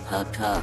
रखा था।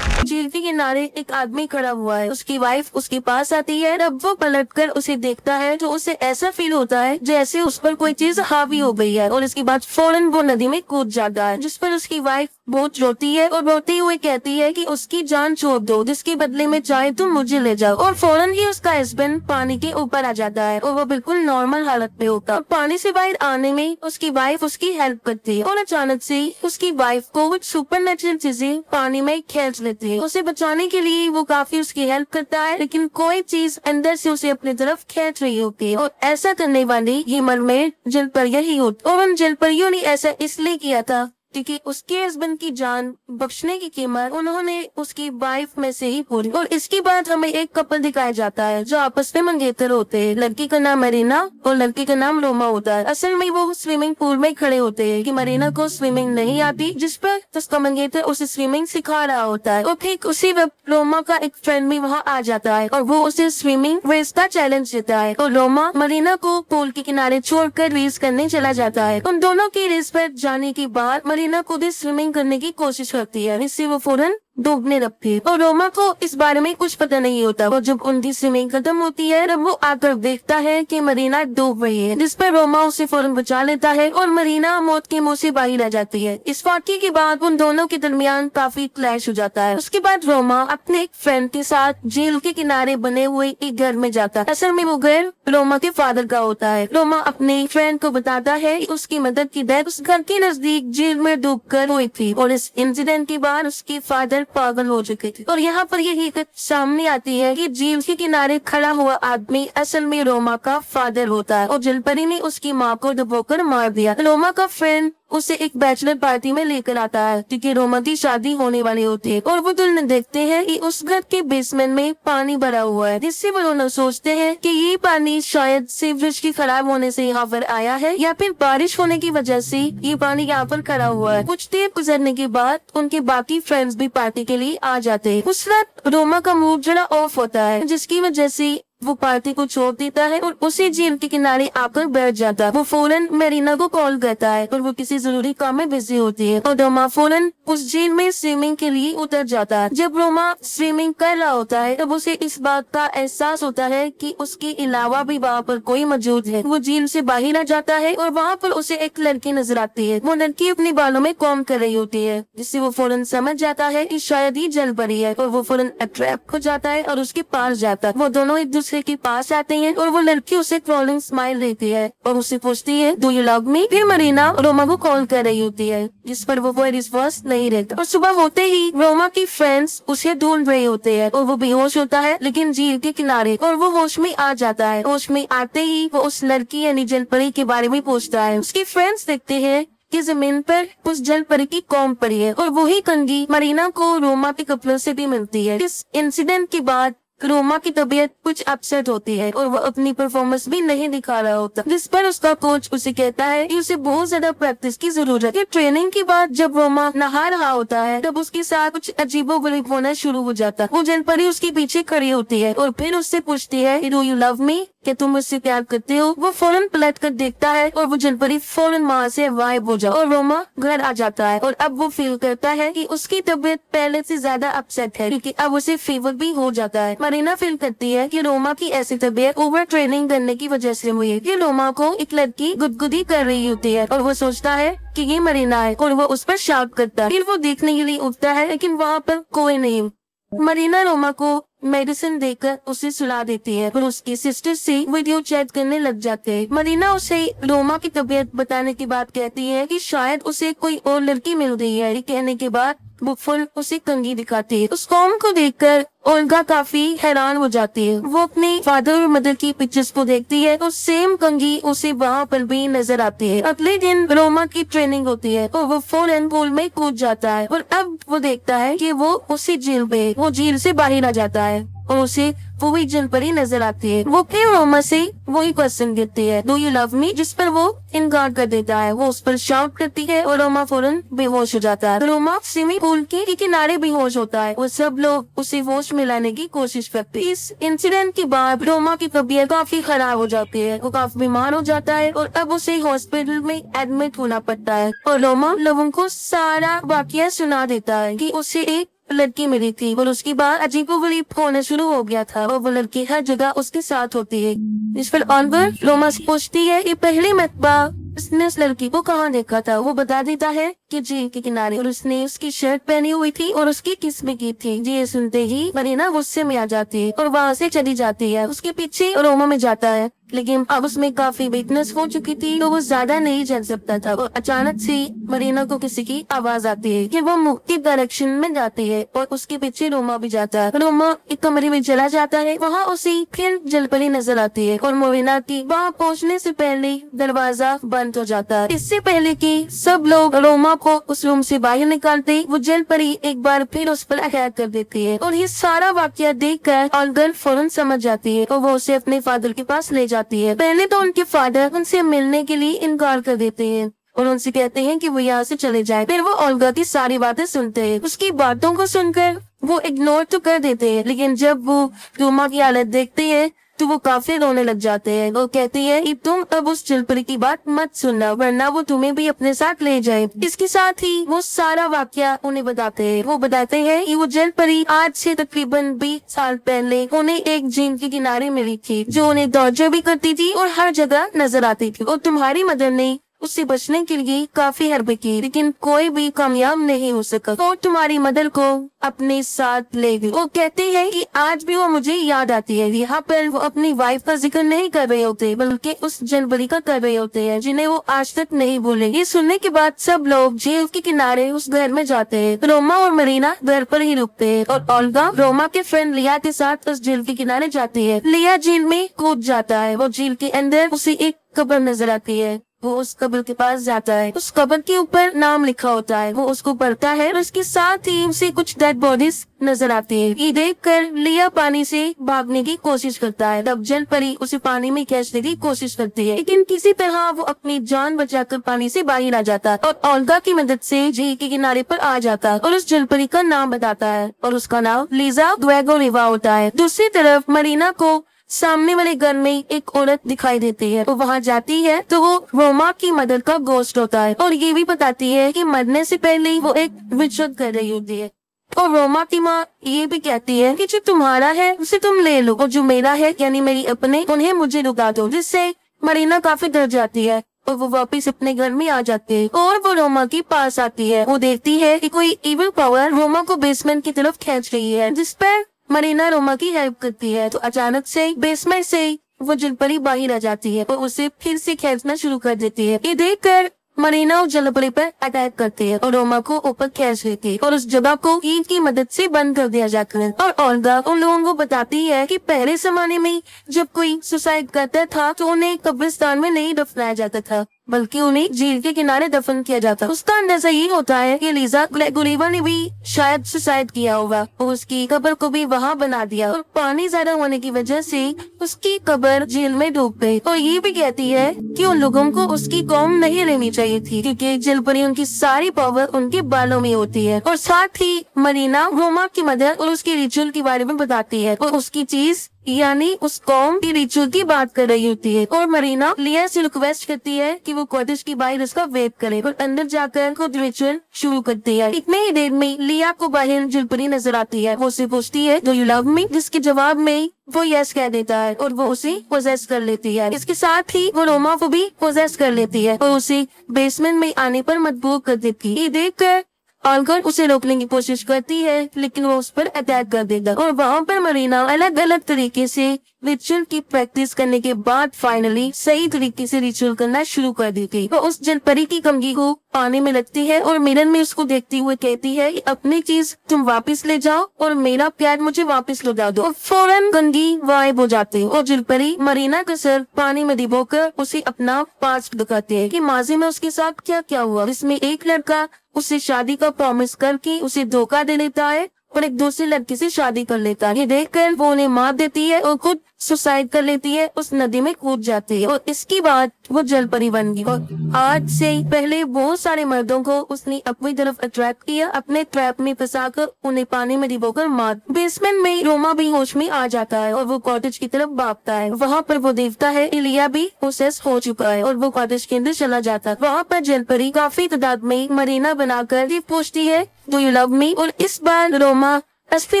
झील के किनारे एक आदमी खड़ा हुआ है। उसकी वाइफ उसके पास आती है। अब वो पलटकर उसे देखता है तो उसे ऐसा फील होता है जैसे उस पर कोई चीज हावी हो गई है, और इसके बाद फौरन वो नदी में कूद जाता है, जिस पर उसकी वाइफ बहुत रोती है और रोते हुए कहती है कि उसकी जान छोड़ दो, जिसके बदले में चाहे तुम मुझे ले जाओ। और फौरन ही उसका हस्बैंड पानी के ऊपर आ जाता है और वो बिल्कुल नॉर्मल हालत में होता है। पानी से बाहर आने में उसकी वाइफ उसकी हेल्प करती है और अचानक से उसकी वाइफ को कुछ सुपरनेचुरल चीजें पानी में खींच लेती है। उसे बचाने के लिए वो काफी उसकी हेल्प करता है, लेकिन कोई चीज अंदर से उसे अपनी तरफ खींच रही होती है, और ऐसा करने वाली ये मरमेड जलपरियां ही होती। और उन जलपरियों ने ऐसा इसलिए किया था क्योंकि उसके हस्बैंड की जान बख्शने की कीमत उन्होंने उसकी वाइफ में से ही पूरी। और इसके बाद हमें एक कपल दिखाया जाता है जो आपस में मंगेतर होते हैं। लड़की का नाम मरीना और लड़की का नाम रोमा होता है। असल में वो स्विमिंग पूल में खड़े होते हैं कि मरीना को स्विमिंग नहीं आती, जिस पर उसका मंगेतर उसे स्विमिंग सिखा रहा होता है। और ठीक उसी वक्त रोमा का एक फ्रेंड भी वहाँ आ जाता है और वो उसे स्विमिंग रेस का चैलेंज देता है, और रोमा मरीना को पूल के किनारे छोड़कर रेस करने चला जाता है। उन दोनों की रेस पर जाने के बाद मरीना खुद ही स्विमिंग करने की कोशिश करती है, इससे वो फौरन डूबने लगती है और रोमा को इस बारे में कुछ पता नहीं होता। और जब उनकी स्विमिंग खत्म होती है तब वो आकर देखता है कि मरीना डूब रही है, जिस पर रोमा उसे फौरन बचा लेता है और मरीना मौत के मुंह से बाहर आ जाती है। इस वाकये के बाद उन दोनों के दरमियान काफी क्लैश हो जाता है। उसके बाद रोमा अपने एक फ्रेंड के साथ झील के किनारे बने हुए एक घर में जाता है। असल में वो घर रोमा के फादर का होता है। रोमा अपने फ्रेंड को बताता है उसकी मदद की डेथ उस घर के नजदीक झील में डूबकर हुई थी, और इस इंसिडेंट के बाद उसके फादर पागल हो चुके थे। और यहाँ पर ये हकीकत सामने आती है कि झील के किनारे खड़ा हुआ आदमी असल में रोमा का फादर होता है, और जलपरी ने उसकी माँ को डुबोकर मार दिया। रोमा का फ्रेंड उसे एक बैचलर पार्टी में लेकर आता है क्योंकि रोमा की शादी होने वाली होती है, और वो दुल्हन देखते हैं कि उस घर के बेसमेंट में पानी भरा हुआ है, जिससे वो दोनों सोचते हैं कि ये पानी शायद सीवरेज की खराब होने से यहाँ पर आया है, या फिर बारिश होने की वजह से ये पानी यहाँ पर खड़ा हुआ है। कुछ देर गुजरने के बाद उनके बाकी फ्रेंड्स भी पार्टी के लिए आ जाते हैं। उस रात रोमा का मूड जरा ऑफ होता है, जिसकी वजह से वो पार्टी को छोड़ देता है और उसी झील के किनारे आकर बैठ जाता है। वो फौरन मरीना को कॉल करता है और वो किसी जरूरी काम में बिजी होती है, और रोमा फौरन उस झील में स्विमिंग के लिए उतर जाता है। जब रोमा स्विमिंग कर रहा होता है तब उसे इस बात का एहसास होता है कि उसके अलावा भी वहाँ पर कोई मौजूद है। वो झील से बाहर आ जाता है और वहाँ पर उसे एक लड़की नजर आती है। वो लड़की अपने बालों में कॉम्ब कर रही होती है, जिससे वो फौरन समझ जाता है कि शायद ही जलपरी है, और वो फौरन अट्रैक्ट हो जाता है और उसके पास जाता है। वो दोनों एक दूसरे के पास आते हैं और वो लड़की उसे ट्रोलिंग स्माइल देती है और उससे पूछती है डू यू लव मी। फिर मरीना रोमा को कॉल कर रही होती है, जिस पर वो कोई रिस्पॉन्स नहीं रहता। और सुबह होते ही रोमा की फ्रेंड्स उसे ढूंढ रहे होते हैं और वो बेहोश होता है, लेकिन झील के किनारे, और वो होश में आ जाता है। होश में आते ही वो उस लड़की यानी जलपरी के बारे में पूछता है। उसकी फ्रेंड्स देखते हैं कि जमीन पर उस जलपरी की कॉम पड़ी है, और वही कंघी मरीना को रोमा के कपड़ों से भी मिलती है। इस इंसिडेंट के बाद रोमा की तबीयत कुछ अपसेट होती है और वो अपनी परफॉर्मेंस भी नहीं दिखा रहा होता, जिस पर उसका कोच उसे कहता है कि उसे बहुत ज्यादा प्रैक्टिस की जरूरत है। ट्रेनिंग के बाद जब रोमा नहा रहा होता है तब उसके साथ कुछ अजीबोगरीब होना शुरू हो जाता है। वो जलपरी उसके पीछे खड़ी होती है और फिर उससे पूछती है डू यू लव मी, क्या तुम मुझसे प्यार करते हो। वो फौरन पलट कर देखता है और वो जलपरी फौरन वहाँ से गायब हो जाता है और रोमा घर आ जाता है। और अब वो फील करता है कि उसकी तबीयत पहले से ज्यादा अपसेट है, क्योंकि अब उसे फीवर भी हो जाता है। मरीना फील करती है कि रोमा की ऐसी तबीयत ओवर ट्रेनिंग करने की वजह से हुई है। कि रोमा को एक लड़की गुदगुदी कर रही होती है और वो सोचता है कि ये मरीना है, और वो उस पर शाउट करता है। फिर वो देखने के लिए उठता है, लेकिन वहाँ पर कोई नहीं। मरीना रोमा को मेडिसिन देकर उसे सुला देती है और उसकी सिस्टर से वीडियो चैट करने लग जाते हैं। मरीना उसे रोमा की तबीयत बताने के बाद कहती है कि शायद उसे कोई और लड़की मिल गई है। कहने के बाद वो फुल उसे कंघी दिखाती है। उस कॉम को देखकर ओल्गा काफी हैरान हो जाती है। वो अपने फादर और मदर की पिक्चर्स को देखती है और सेम कंघी उसे वहाँ पर भी नजर आती है। अगले दिन रोमा की ट्रेनिंग होती है और वो फौरन पूल में कूद जाता है, और अब वो देखता है कि वो उसी झील पे वो झील से बाहर आ जाता है। और उसे वो भी जल परी नजर आती है। वो फिर रोमा से वही क्वेश्चन करती है, डू यू लव मी, जिस पर वो इनकार कर देता है। वो उस पर शाउट करती है और रोमा फौरन बेहोश हो जाता है। रोमा स्विमिंग पूल के किनारे बेहोश होता है। वो सब लोग उसे होश में लाने की कोशिश करते हैं। इस इंसिडेंट के बाद रोमा की तबीयत काफी खराब हो जाती है। वो काफी बीमार हो जाता है और अब उसे हॉस्पिटल में एडमिट होना पड़ता है। और रोमा लोगों को सारा वाकया सुना देता है कि उसे एक लड़की मिली थी और उसके बाद अजीबोगरीब होना शुरू हो गया था और वो लड़की हर जगह उसके साथ होती है। इस पर ऑनवर रोमा से पूछती है कि पहली मरतबा उसने उस लड़की को कहाँ देखा था। वो बता देता है कि झील के किनारे, और उसने उसकी शर्ट पहनी हुई थी और उसकी किस में की थी। ये सुनते ही मरीना गुस्से में आ जाती है और वहाँ से चली जाती है। उसके पीछे रोमा में जाता है, लेकिन अब उसमें काफी वीकनेस हो चुकी थी तो वो ज्यादा नहीं चल सकता था। और अचानक से मरीना को किसी की आवाज आती है कि वो मुक्ति डायरेक्शन में जाती है और उसके पीछे रोमा भी जाता है। रोमा एक कमरे में चला जाता है, वहाँ उसे फिर जलपरी नजर आती है और मरीना की वहाँ पहुँचने से पहले दरवाजा बंद हो जाता है। इससे पहले कि सब लोग रोमा को उस रूम से बाहर निकालते, वो जलपरी एक बार फिर उस पर अटैक कर देती है। और ये सारा वाकया देखकर ऑल्गर फौरन समझ जाती है और वो उसे अपने फादर के पास ले जाती है। पहले तो उनके फादर उनसे मिलने के लिए इनकार कर देते हैं और उनसे कहते हैं कि वो यहाँ से चले जाए। फिर वो ओल्गा की सारी बातें सुनते हैं। उसकी बातों को सुनकर वो इग्नोर तो कर देते हैं, लेकिन जब वो रोमा की हालत देखते हैं तो वो काफी रोने लग जाते हैं। वो कहती है कि तुम अब उस जलपरी की बात मत सुनना, वरना वो तुम्हें भी अपने साथ ले जाए। इसके साथ ही वो सारा वाकया उन्हें बताते हैं। वो बताते हैं कि वो जलपरी आज से तकरीबन 20 साल पहले उन्हें एक झील के किनारे मिली थी, जो उन्हें टॉर्चर भी करती थी और हर जगह नजर आती थी। और तुम्हारी मदर ने उससे बचने के लिए काफी हरकत की, लेकिन कोई भी कामयाब नहीं हो सका। तो तुम्हारी मदर को अपने साथ ले गई। वो कहते हैं कि आज भी वो मुझे याद आती है। यहाँ पर वो अपनी वाइफ का जिक्र नहीं कर रहे होते, बल्कि उस जनवरी का कर रहे होते हैं जिन्हें वो आज तक नहीं भूले। ये सुनने के बाद सब लोग झील के किनारे उस घर में जाते हैं। रोमा और मरीना घर पर ही रुकते हैं और ओल्गा रोमा के फ्रेंड लिया के साथ उस झील के किनारे जाती है। लिया झील में कूद जाता है। वो झील के अंदर उसे एक कब्र नजर आती है। वो उस कब्र के पास जाता है। उस कब्र के ऊपर नाम लिखा होता है। वो उसको पढ़ता है और उसके साथ ही उसे कुछ डेड बॉडीज नजर आती है। ये देखकर लिया पानी से भागने की कोशिश करता है। तब जलपरी उसे पानी में खींचने की कोशिश करती है, लेकिन किसी तरह वो अपनी जान बचाकर पानी से बाहर आ जाता है और ओल्गा की मदद से झील के किनारे पर आ जाता है और उस जलपरी का नाम बताता है और उसका नाम लीजा ग्वेगोरिवा होता है। दूसरी तरफ मरीना को सामने वाले घर में एक औरत दिखाई देती है। वो वहाँ जाती है तो वो रोमा की मदर का गोश्त होता है और ये भी बताती है कि मरने से पहले ही वो एक रिचुअल कर रही होती है। और रोमा की माँ ये भी कहती है कि जो तुम्हारा है उसे तुम ले लो और जो मेरा है यानी मेरी अपने उन्हें मुझे रुका दो, जिससे मरीना काफी डर जाती है और वो वापस अपने घर में आ जाती है। और वो रोमा के पास आती है। वो देखती है कि कोई इविल पावर रोमा को बेसमेंट की तरफ खींच रही है, जिस पर मरीना रोमा की हेल्प करती है। तो अचानक से बेसमेंट से वो जलपरी बाहर आ जाती है और उसे फिर से खींचना शुरू कर देती है। ये देखकर मरीना उस जलपरी पर अटैक करती है और रोमा को ऊपर खींच लेती है और उस जगह को ईंट की मदद से बंद कर दिया जाता है। और ओल्गा उन लोगों को बताती है कि पहले जमाने में जब कोई सुसाइड करता था तो उन्हें कब्रिस्तान में नहीं दफनाया जाता था, बल्कि उन्हें झील के किनारे दफन किया जाता। उसका अंदाजा ये होता है कि लीजा ग्वेगोरिवा ने भी शायद सुसाइड किया होगा और उसकी कब्र को भी वहाँ बना दिया और पानी ज्यादा होने की वजह से उसकी कब्र झील में डूब गई। और ये भी कहती है कि उन लोगों को उसकी कौम नहीं लेनी चाहिए थी, क्योंकि जलपरी उनकी सारी पावर उनके बालों में होती है। और साथ ही मरीना रोमा की मदर और उसके रिचुअल के बारे में बताती है और उसकी चीज यानी उस कौम की रिचुअल की बात कर रही होती है। और मरीना लिया से रिक्वेस्ट करती है कि वो कॉटेज की बाहर उसका वेट करे और अंदर जाकर खुद रिचुअल शुरू करती है। इतने ही देर में लिया को बाहर जलपरी नजर आती है। वो उसे पूछती है डू यू लव मी, जिसके जवाब में वो यस कह देता है और वो उसे पोजेस कर लेती है। इसके साथ ही वो रोमा को भी पोजेस कर लेती है और उसे बेसमेंट में आने पर मजबूर कर देती है। ये देखकर ऑल्गा उसे रोकने की कोशिश करती है, लेकिन वो उस पर अटैक कर देता और वहाँ पर मरीना अलग अलग तरीके से रिचुअल की प्रैक्टिस करने के बाद फाइनली सही तरीके से रिचुअल करना शुरू कर देती। वो उस जलपरी की कंघी को पानी में लगती है और मिरर में उसको देखती हुए कहती है अपनी चीज तुम वापस ले जाओ और मेरा प्यार मुझे वापस लौटा दो। और फौरन कंघी गायब हो जाती है और जलपरी मरीना का सर पानी में डुबोकर उसे अपना पास्ट दिखाती है कि माजी में उसके साथ क्या क्या हुआ। इसमें एक लड़का उससे शादी का प्रॉमिस करके उसे धोखा दे देता है और एक दूसरी लड़की से शादी कर लेता है। ये देखकर वो उन्हें मार देती है और खुद सुसाइड कर लेती है, उस नदी में कूद जाती है और इसके बाद वो जल परी बन गई। और आज से पहले बहुत सारे मर्दों को उसने अपनी तरफ अट्रैक्ट किया, अपने ट्रैप में फंसाकर उन्हें पानी में डुबोकर मार। बेसमेंट में रोमा भी होश में आ जाता है और वो कॉटेज की तरफ भागता है। वहाँ पर वो देखता है इलिया भी पोसेस हो चुका है और वो कॉटेज के अंदर चला जाता है। वहाँ पर जल परी काफी तादाद में मरीना बनाकर पूछती है डू यू लव मी, और इस बार रोमा असली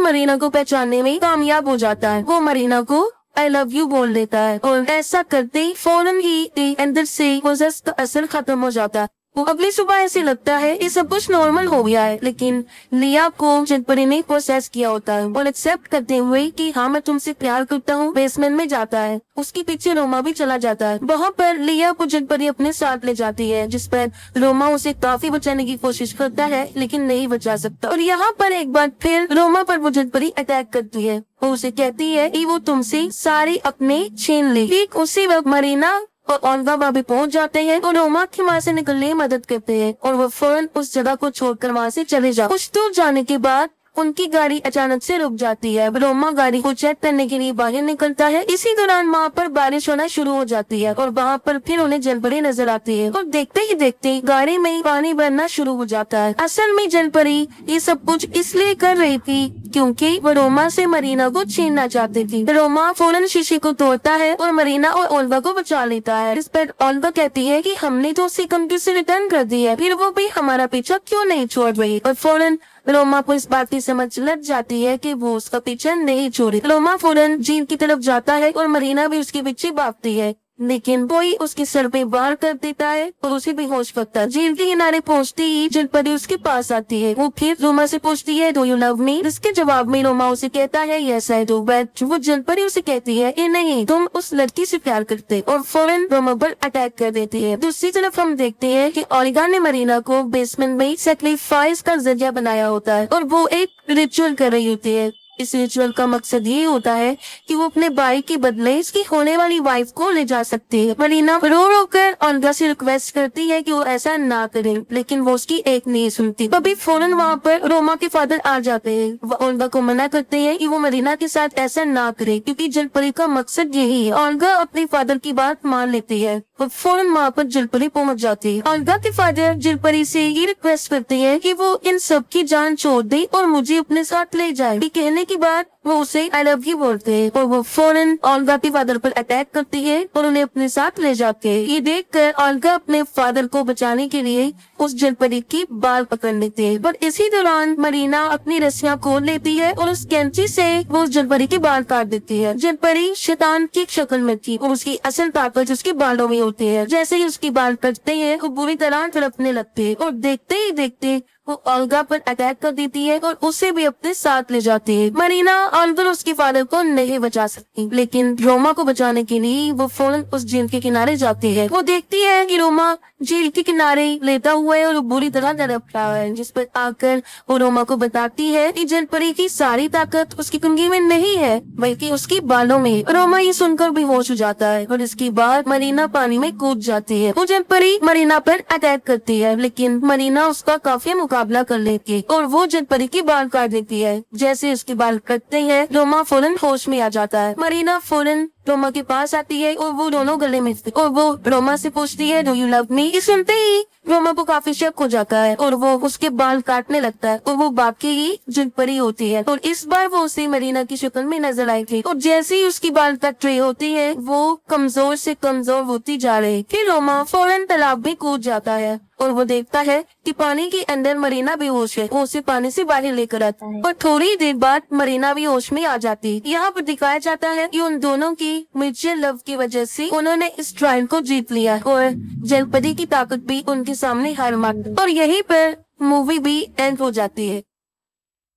मरीना को पहचानने में कामयाब हो जाता है। वो मरीना को आई लव यू बोल देता है और ऐसा करते ही फौरन ही अंदर से पोसेस का असर खत्म हो जाता है। वो अगली सुबह ऐसे लगता है ये सब कुछ नॉर्मल हो गया है, लेकिन लिया को जल परी ने प्रोसेस किया होता है और एक्सेप्ट करते हुए कि हाँ मैं तुमसे प्यार करता हूँ बेसमेंट में जाता है। उसके पीछे रोमा भी चला जाता है। वहाँ पर लिया को जल परी अपने साथ ले जाती है, जिस पर रोमा उसे काफी बचाने की कोशिश करता है लेकिन नहीं बचा सकता। और यहाँ पर एक बार फिर रोमा पर वो जल परी अटैक करती है। वो उसे कहती है कि वो तुमसे सारे अपने छीन ले। ठीक उसी वक्त मरीना और ओल्गा भाभी पहुंच जाते हैं और रोमा की वहाँ से निकलने में मदद करते हैं और वो फौरन उस जगह को छोड़कर वहाँ से चले जाते। कुछ दूर जाने के बाद उनकी गाड़ी अचानक से रुक जाती है। रोमा गाड़ी को चेक करने के लिए बाहर निकलता है। इसी दौरान वहाँ पर बारिश होना शुरू हो जाती है और वहाँ पर फिर उन्हें जल परी नजर आती है और देखते ही देखते गाड़ी में पानी भरना शुरू हो जाता है। असल में जल परी ये सब कुछ इसलिए कर रही थी क्योंकि वो रोमा से मरीना को छीनना चाहती थी। रोमा फौरन शीशे को तोड़ता है और मरीना और ओल्गा को बचा लेता है। इस पर ओल्गा कहती है कि हमने तो उसे कंप्यूटर से रिटर्न कर दी है, फिर वो भी हमारा पीछा क्यों नहीं छोड़ रही। और फौरन रोमा को इस बात की समझ लग जाती है कि वो उसका पीछा नहीं छोड़े। रोमा फौरन झील की तरफ जाता है और मरीना भी उसके पीछे भागती है, लेकिन कोई उसके सर पे वार कर देता है और उसे बेहोश करता है। झील के किनारे पहुंचती ही जल परी उसके पास आती है। वो फिर रोमा से पूछती है डू यू लव मी, इसके जवाब में रोमा उसे कहता है यस आई डू, बट वो जल परी उसे कहती है ये नहीं, तुम उस लड़की से प्यार करते, और फौरन रोमा पर अटैक कर देती है। दूसरी तरफ हम देखते हैं कि ओल्गा ने मरीना को बेसमेंट में सैक्रिफाइस का जरिया बनाया होता है और वो एक रिचुअल कर रही होती है। इस रिचुअल का मकसद ये होता है कि वो अपने भाई के बदले इसकी होने वाली वाइफ को ले जा सकती है। मरीना रो रो कर ओल्गा से रिक्वेस्ट करती है कि वो ऐसा ना करे, लेकिन वो उसकी एक नहीं सुनती। तभी फौरन वहाँ पर रोमा के फादर आ जाते हैं। वो ओल्गा को मना करते हैं कि वो मरीना के साथ ऐसा ना करे क्योंकि जल परी का मकसद यही है। ओल्गा अपने फादर की बात मान लेती है और फौरन वहाँ पर जल परी पहुँच जाती है। ओल्गा के फादर जल परी से ये रिक्वेस्ट करते हैं कि वो इन सब की जान छोड़ दे और मुझे अपने साथ ले जाए। कहने के बाद वो उसे आई लव यू बोलते हैं और वो फौरन ओल्गा के फादर पर अटैक करती है और उन्हें अपने साथ ले जाते हैं। ये देखकर ओल्गा अपने फादर को बचाने के लिए उस जल परी की बाल पकड़ लेते हैं, पर इसी दौरान मरीना अपनी रस्सियां खोल लेती है और उस कैंची से वो उस जल परी के बाल काट देती है। जल परी शैतान की शक्ल में थी और उसकी असल ताकत उसके बालों में होती है। जैसे ही उसके बाल कटते हैं वो बुरी तरह तड़पने लगते हैं और देखते ही देखते वो ओल्गा पर अटैक कर देती है और उसे भी अपने साथ ले जाती है। मरीना ओल्गा उसके फादर को नहीं बचा सकती, लेकिन रोमा को बचाने के लिए वो फौरन उस झील के किनारे जाती है। वो देखती है कि रोमा झील के किनारे लेटा हुआ है और बुरी तरह तड़प रहा है, जिस पर आकर वो रोमा को बताती है कि जल परी की सारी ताकत उसकी कंघी में नहीं है बल्कि उसकी बालों में। रोमा ये सुनकर बेहोश हो जाता है और इसके बाद मरीना पानी में कूद जाती है। वो जल परी मरीना पर अटैक करती है, लेकिन मरीना उसका काफी मुकाबला कर लेती है और वो जल परी के बाल काट देती है। जैसे उसके बाल कटते हैं रोमा फौरन होश में आ जाता है। मरीना फौरन रोमा के पास आती है और वो दोनों गले मिलते और वो रोमा से पूछती है डू यू लव मी। ये सुनते ही रोमा को काफी शक हो जाता है और वो उसके बाल काटने लगता है और वो बाकी ही जल परी होती है और इस बार वो उसे मरीना की शक्ल में नजर आई थी और जैसे ही उसकी बाल कट रही होती है वो कमजोर से कमजोर होती जा रही। फिर रोमा फौरन तालाब में कूद जाता है और वो देखता है कि पानी के अंदर मरीना बेहोश है। वो उसे पानी से बाहर लेकर आता है और थोड़ी देर बाद मरीना भी होश में आ जाती है। यहाँ पर दिखाया जाता है कि उन दोनों की म्यूचुअल लव की वजह से उन्होंने इस ट्रायल को जीत लिया और जल परी की ताकत भी उनके सामने हार मान दी और यहीं पर मूवी भी एंड हो जाती है।